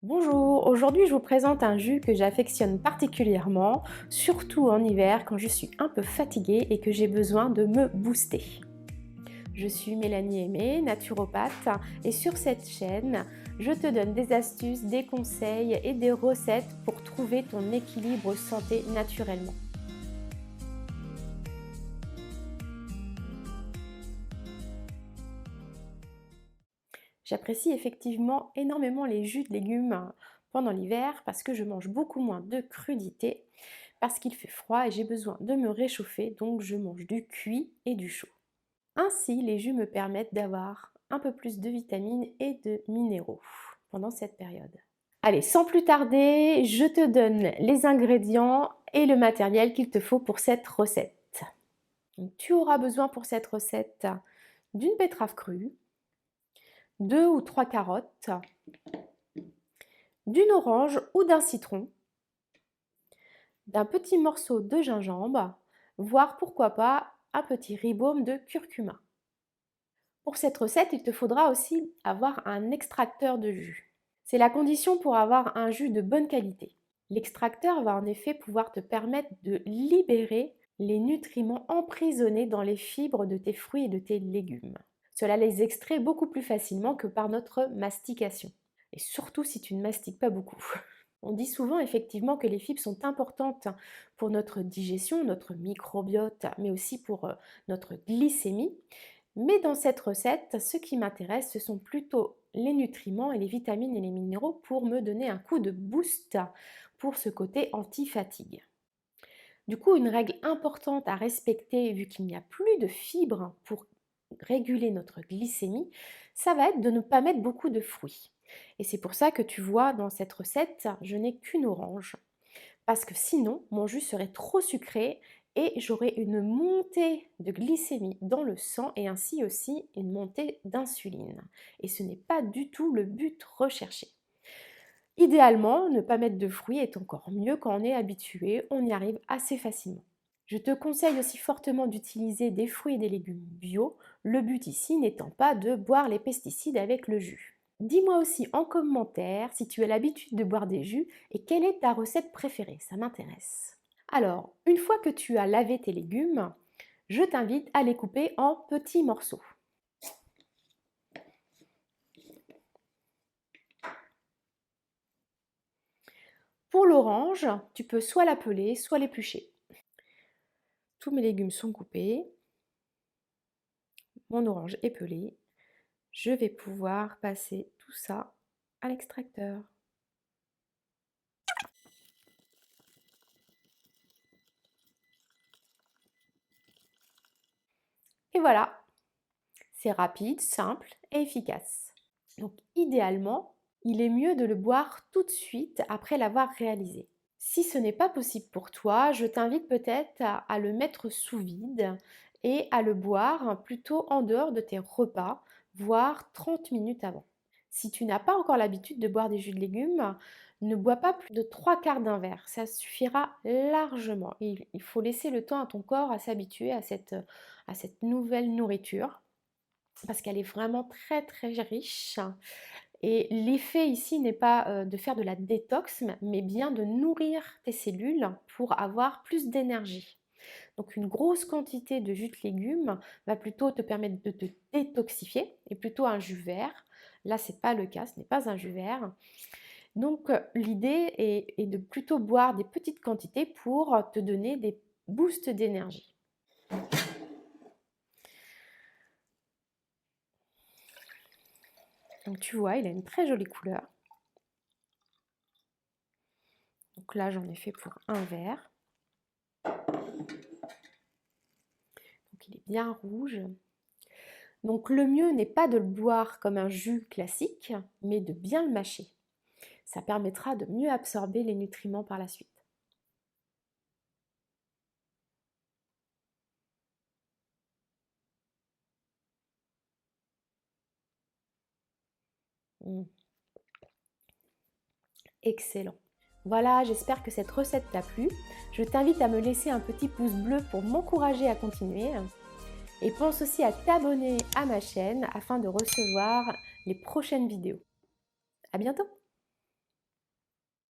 Bonjour, aujourd'hui je vous présente un jus que j'affectionne particulièrement, surtout en hiver quand je suis un peu fatiguée et que j'ai besoin de me booster. Je suis Mélanie Aimé, naturopathe, et sur cette chaîne, je te donne des astuces, des conseils et des recettes pour trouver ton équilibre santé naturellement. J'apprécie effectivement énormément les jus de légumes pendant l'hiver parce que je mange beaucoup moins de crudités, parce qu'il fait froid et j'ai besoin de me réchauffer, donc je mange du cuit et du chaud. Ainsi, les jus me permettent d'avoir un peu plus de vitamines et de minéraux pendant cette période. Allez, sans plus tarder, je te donne les ingrédients et le matériel qu'il te faut pour cette recette. Donc, tu auras besoin pour cette recette d'une betterave crue, 2 ou 3 carottes, d'une orange ou d'un citron, d'un petit morceau de gingembre, voire pourquoi pas un petit ribaume de curcuma. Pour cette recette, il te faudra aussi avoir un extracteur de jus. C'est la condition pour avoir un jus de bonne qualité. L'extracteur va en effet pouvoir te permettre de libérer les nutriments emprisonnés dans les fibres de tes fruits et de tes légumes. Cela les extrait beaucoup plus facilement que par notre mastication. Et surtout si tu ne mastiques pas beaucoup. On dit souvent effectivement que les fibres sont importantes pour notre digestion, notre microbiote, mais aussi pour notre glycémie. Mais dans cette recette, ce qui m'intéresse, ce sont plutôt les nutriments et les vitamines et les minéraux pour me donner un coup de boost pour ce côté anti-fatigue. Du coup, une règle importante à respecter, vu qu'il n'y a plus de fibres pour réguler notre glycémie, ça va être de ne pas mettre beaucoup de fruits. Et c'est pour ça que tu vois dans cette recette, je n'ai qu'une orange. Parce que sinon, mon jus serait trop sucré et j'aurais une montée de glycémie dans le sang et ainsi aussi une montée d'insuline. Et ce n'est pas du tout le but recherché. Idéalement, ne pas mettre de fruits est encore mieux quand on est habitué, on y arrive assez facilement. Je te conseille aussi fortement d'utiliser des fruits et des légumes bio, le but ici n'étant pas de boire les pesticides avec le jus. Dis-moi aussi en commentaire si tu as l'habitude de boire des jus et quelle est ta recette préférée, ça m'intéresse. Alors, une fois que tu as lavé tes légumes, je t'invite à les couper en petits morceaux. Pour l'orange, tu peux soit la peler, soit l'éplucher. Tous mes légumes sont coupés, mon orange est pelée. Je vais pouvoir passer tout ça à l'extracteur. Et voilà, c'est rapide, simple et efficace. Donc idéalement, il est mieux de le boire tout de suite après l'avoir réalisé. Si ce n'est pas possible pour toi, je t'invite peut-être à le mettre sous vide et à le boire plutôt en dehors de tes repas, voire 30 minutes avant. Si tu n'as pas encore l'habitude de boire des jus de légumes, ne bois pas plus de 3 quarts d'un verre, ça suffira largement. Il faut laisser le temps à ton corps à s'habituer à cette nouvelle nourriture parce qu'elle est vraiment très très riche. Et l'effet ici n'est pas de faire de la détox, mais bien de nourrir tes cellules pour avoir plus d'énergie. Donc une grosse quantité de jus de légumes va plutôt te permettre de te détoxifier, et plutôt un jus vert. Là, ce n'est pas le cas, ce n'est pas un jus vert. Donc l'idée est de plutôt boire des petites quantités pour te donner des boosts d'énergie. Donc tu vois, il a une très jolie couleur. Donc là, j'en ai fait pour un verre. Donc il est bien rouge. Donc le mieux n'est pas de le boire comme un jus classique, mais de bien le mâcher. Ça permettra de mieux absorber les nutriments par la suite. Mmh. Excellent. Voilà, j'espère que cette recette t'a plu. Je t'invite à me laisser un petit pouce bleu pour m'encourager à continuer. Et pense aussi à t'abonner à ma chaîne afin de recevoir les prochaines vidéos. À bientôt!